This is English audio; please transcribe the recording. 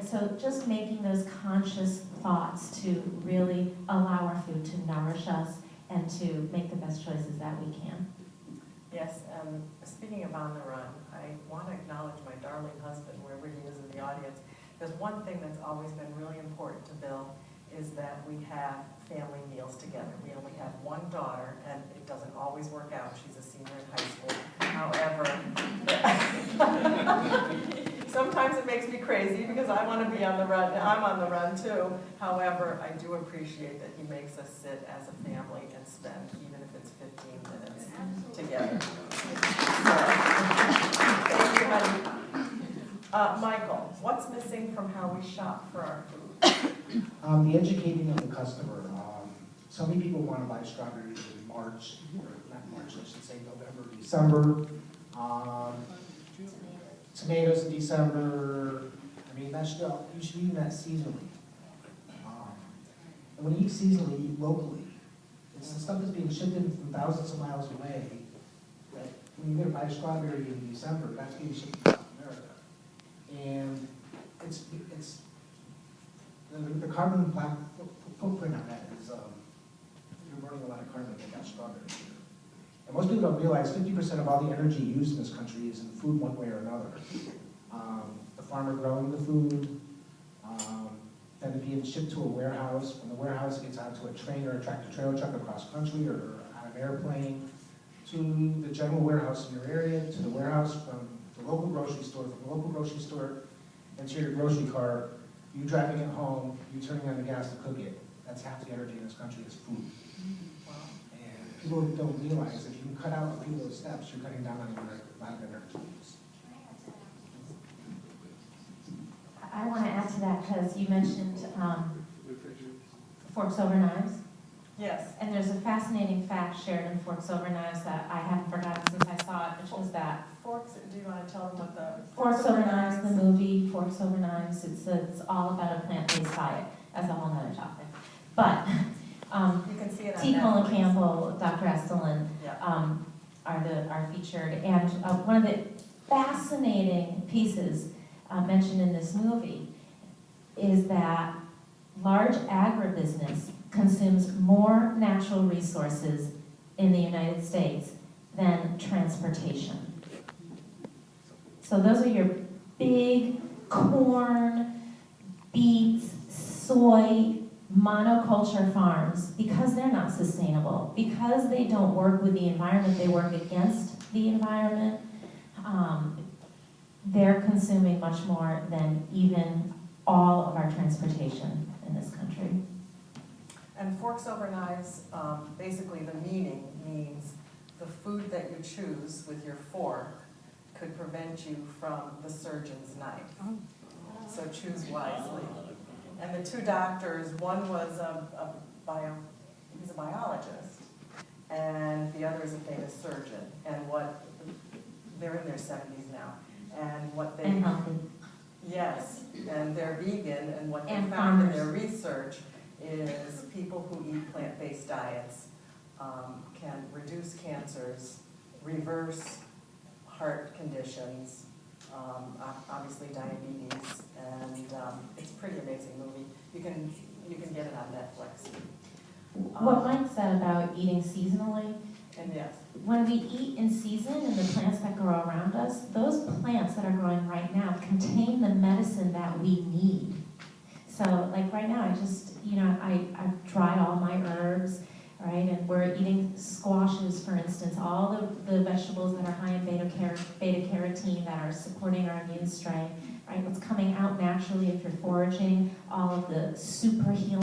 Right, so just making those conscious thoughts to really allow our food to nourish us and to make the best choices that we can. Yes, speaking of on the run, I want to acknowledge my darling husband, wherever he is in the audience. There's one thing that's always been really important to Bill, is that we have family meals together. We only have one daughter, and it doesn't always work out. She's a senior in high school. However, sometimes it makes me crazy because I want to be on the run. I'm on the run too. However, I do appreciate that he makes us sit as a family and spend, even if it's 15 minutes together. So, thank you, honey. Michael, what's missing from how we shop for our food? The educating of the customer. So many people want to buy strawberries in March, or not March, I should say November, December. Tomatoes in December. I mean, that's you should eat that seasonally. And when you eat seasonally, eat locally. It's the stuff that's being shipped in from thousands of miles away. That when you go to buy a strawberry in December, that's being shipped from South America. And it's the carbon footprint on that is you're burning a lot of carbon with that strawberry. And most people don't realize 50% of all the energy used in this country is in food one way or another. The farmer growing the food, then it being shipped to a warehouse. When the warehouse gets onto a train or a tractor-trailer truck across country or on an airplane, to the general warehouse in your area, to the warehouse from the local grocery store, from the local grocery store into your grocery cart, you driving it home, you turning on the gas to cook it. That's half the energy in this country is food. And people don't realize if you cut out a few of those steps, you're cutting down on a lot of energy use. I want to add to that because you mentioned Forks Over Knives. Yes. And there's a fascinating fact shared in Forks Over Knives that I haven't forgotten since I saw it, which was that Forks, do you want to tell them what the... Forks Over Knives, the movie, Forks Over Knives, it's all about a plant-based diet. That's a whole nother topic. But you can see it on T. Colin Netflix. Campbell, Dr. Estelin are featured. And one of the fascinating pieces mentioned in this movie is that large agribusiness consumes more natural resources in the United States than transportation. So those are your big corn, beets, soy, monoculture farms, because they're not sustainable, because they don't work with the environment, they work against the environment, they're consuming much more than even all of our transportation in this country. And Forks Over Knives, basically the meaning means the food that you choose with your fork could prevent you from the surgeon's knife. So choose wisely. And the two doctors, one was he's a biologist, and the other is a famous surgeon. And they're in their 70s now. And what they... And healthy. Yes, and they're vegan, and what they And found in farmers. their research is people who eat plant-based diets can reduce cancers, reverse heart conditions, obviously diabetes, and it's a pretty amazing movie. You can get it on Netflix. What Mike said about eating seasonally, And yes, when we eat in season and the plants that grow around us, those plants that are growing right now contain the medicine that we need. So like right now, I've dried all my herbs, right? And we're eating squashes, for instance, all the vegetables that are high in beta carotene that are supporting our immune strength, right? What's coming out naturally if you're foraging, all of the super healing